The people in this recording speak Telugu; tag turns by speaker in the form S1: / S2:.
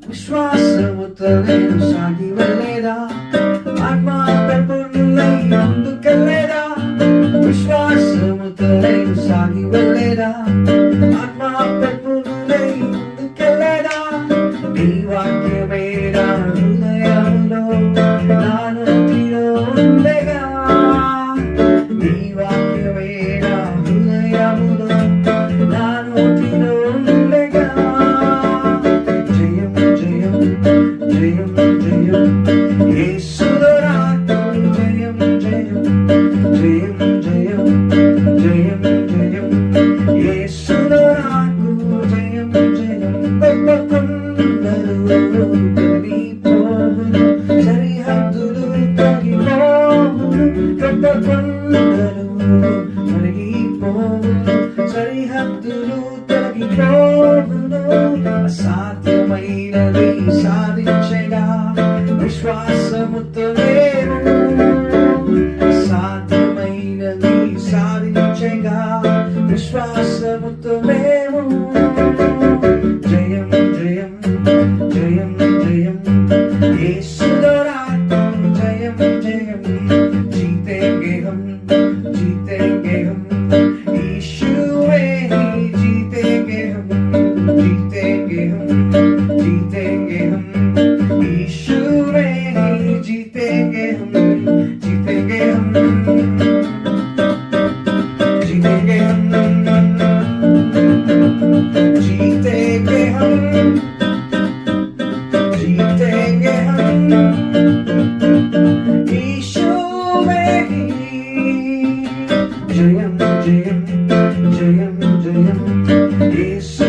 S1: విశ్వాసముతో నేను సాగి వెళ్ళేదా, ఆత్మ పరిపూర్ణులై ముందుకెళ్ళేదా. విశ్వాసముతో నేను సాగి వెళ్ళేదా, ఆత్మ పరిపూర్ణులై ముందుకెళ్ళేదా. నీ వాక్యమే నా హృదయంలో నా నోటిలో ఉండగా, నీ వాక్యమే నా హృదయములో నా నోటిలో ఉండగా. జయం జయం జయం జయం యేసులో నాకు జయం జయం జయం జయం జయం జయం యేసులో నాకు జయం జయం. గొప్ప కొండలు తొలగిపోవును, సరిహద్దులు తొలగిపోవును. గొప్ప కొండలు తొలగిపోవును, సరిహద్దులు తొలగిపోవును. అసాధ్యమైనది సాధించగా విశ్వాసముతో నేను, అసాధ్యమైనది సాధించగా విశ్వాసముతో మేము. జయం జయం జయం జయం యేసులో నాకు జయం జయం. जीतेंगे हम जीतेंगे हम यीशु में ही जीतेंगे हम जीतेंगे हम जीतेंगे हम यीशु में ही जीतेंगे हम जीतेंगे हम जीतेंगे हम जीतेंगे हम जीतेंगे हम यीशु में ही. जयम जयम जयम जयम यीशु